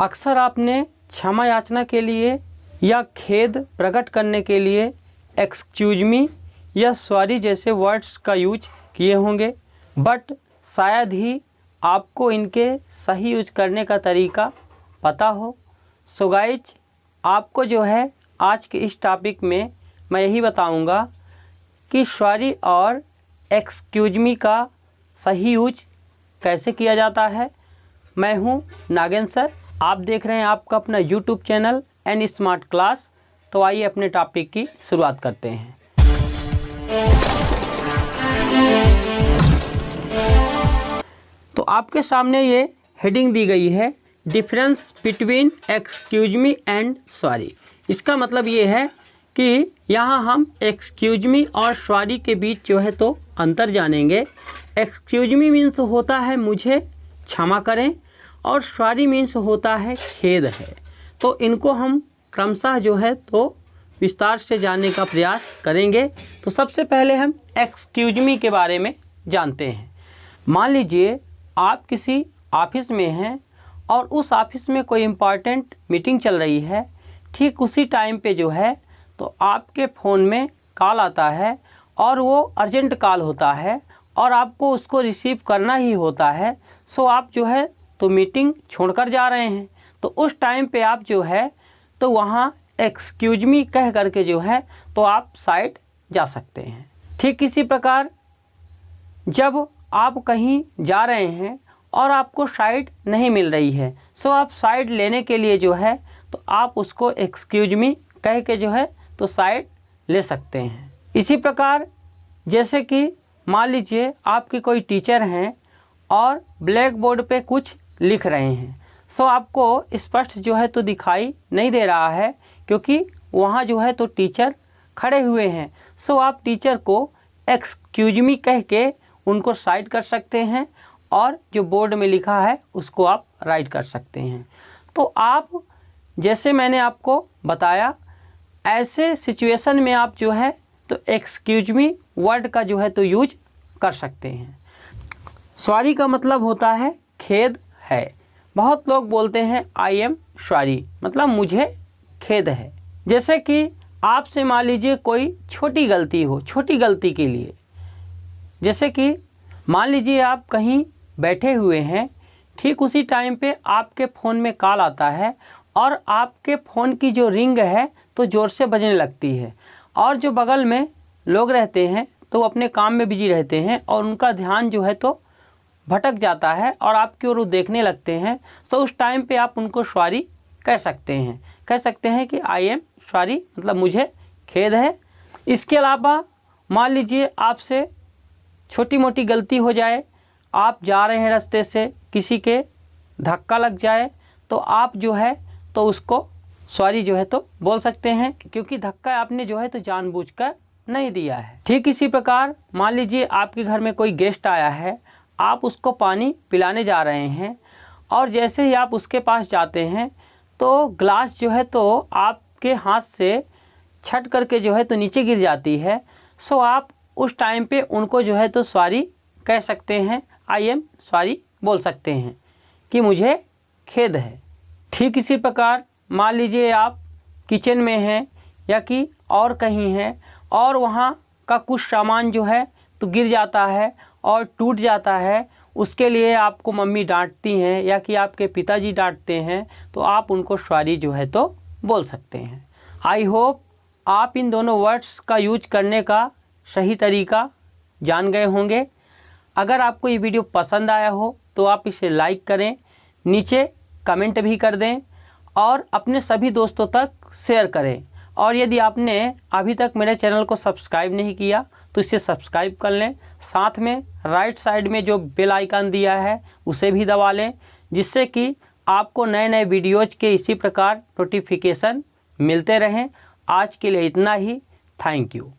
अक्सर आपने क्षमा याचना के लिए या खेद प्रकट करने के लिए एक्सक्यूज मी या सॉरी जैसे वर्ड्स का यूज किए होंगे, बट शायद ही आपको इनके सही यूज करने का तरीका पता हो। सो गाइज, आपको जो है आज के इस टॉपिक में मैं यही बताऊंगा कि सॉरी और एक्सक्यूज मी का सही यूज कैसे किया जाता है। मैं हूं नागेंद्र सर, आप देख रहे हैं आपका अपना YouTube channel N Smart Class. तो आइए अपने टॉपिक की शुरुआत करते हैं। तो आपके सामने ये हेडिंग दी गई है, difference between excuse me and sorry. इसका मतलब ये है कि यहाँ हम एक्सक्यूज मी और सॉरी के बीच जो है तो अंतर जानेंगे। एक्सक्यूज मी मीन्स होता है मुझे क्षमा करें, और सॉरी मीन्स होता है खेद है। तो इनको हम क्रमशः जो है तो विस्तार से जानने का प्रयास करेंगे। तो सबसे पहले हम एक्सक्यूज मी के बारे में जानते हैं। मान लीजिए आप किसी ऑफिस में हैं और उस ऑफिस में कोई इम्पॉर्टेंट मीटिंग चल रही है। ठीक उसी टाइम पे जो है तो आपके फ़ोन में कॉल आता है और वो अर्जेंट कॉल होता है और आपको उसको रिसीव करना ही होता है। सो आप जो है तो मीटिंग छोड़कर जा रहे हैं। तो उस टाइम पे आप जो है तो वहाँ एक्सक्यूज मी कह करके जो है तो आप साइड जा सकते हैं। ठीक इसी प्रकार जब आप कहीं जा रहे हैं और आपको साइड नहीं मिल रही है, सो आप साइड लेने के लिए जो है तो आप उसको एक्सक्यूज मी कह के जो है तो साइड ले सकते हैं। इसी प्रकार जैसे कि मान लीजिए आपकी कोई टीचर हैं और ब्लैक बोर्ड पे कुछ लिख रहे हैं। सो आपको स्पष्ट जो है तो दिखाई नहीं दे रहा है क्योंकि वहाँ जो है तो टीचर खड़े हुए हैं। सो आप टीचर को एक्सक्यूज मी कह के उनको साइड कर सकते हैं और जो बोर्ड में लिखा है उसको आप राइट कर सकते हैं। तो आप जैसे मैंने आपको बताया, ऐसे सिचुएशन में आप जो है तो एक्सक्यूज मी वर्ड का जो है तो यूज कर सकते हैं। सॉरी का मतलब होता है खेद है। बहुत लोग बोलते हैं आई एम सॉरी, मतलब मुझे खेद है। जैसे कि आपसे मान लीजिए कोई छोटी गलती हो, छोटी गलती के लिए, जैसे कि मान लीजिए आप कहीं बैठे हुए हैं, ठीक उसी टाइम पे आपके फ़ोन में कॉल आता है और आपके फ़ोन की जो रिंग है तो ज़ोर से बजने लगती है और जो बगल में लोग रहते हैं तो अपने काम में बिजी रहते हैं और उनका ध्यान जो है तो भटक जाता है और आपकी ओर देखने लगते हैं। तो उस टाइम पे आप उनको सॉरी कह सकते हैं। कह सकते हैं कि आई एम सॉरी, मतलब मुझे खेद है। इसके अलावा मान लीजिए आपसे छोटी मोटी गलती हो जाए, आप जा रहे हैं रास्ते से, किसी के धक्का लग जाए तो आप जो है तो उसको सॉरी जो है तो बोल सकते हैं क्योंकि धक्का आपने जो है तो जानबूझकर नहीं दिया है। ठीक इसी प्रकार मान लीजिए आपके घर में कोई गेस्ट आया है, आप उसको पानी पिलाने जा रहे हैं और जैसे ही आप उसके पास जाते हैं तो ग्लास जो है तो आपके हाथ से छट करके जो है तो नीचे गिर जाती है। सो आप उस टाइम पे उनको जो है तो सॉरी कह सकते हैं, आई एम सॉरी बोल सकते हैं कि मुझे खेद है। ठीक इसी प्रकार मान लीजिए आप किचन में हैं या कि और कहीं हैं और वहाँ का कुछ सामान जो है तो गिर जाता है और टूट जाता है, उसके लिए आपको मम्मी डांटती हैं या कि आपके पिताजी डांटते हैं, तो आप उनको सॉरी जो है तो बोल सकते हैं। आई होप आप इन दोनों वर्ड्स का यूज करने का सही तरीका जान गए होंगे। अगर आपको ये वीडियो पसंद आया हो तो आप इसे लाइक करें, नीचे कमेंट भी कर दें और अपने सभी दोस्तों तक शेयर करें। और यदि आपने अभी तक मेरे चैनल को सब्सक्राइब नहीं किया तो इसे सब्सक्राइब कर लें। साथ में राइट साइड में जो बेल आइकन दिया है उसे भी दबा लें, जिससे कि आपको नए नए वीडियोज के इसी प्रकार नोटिफिकेशन मिलते रहें। आज के लिए इतना ही। Thank you.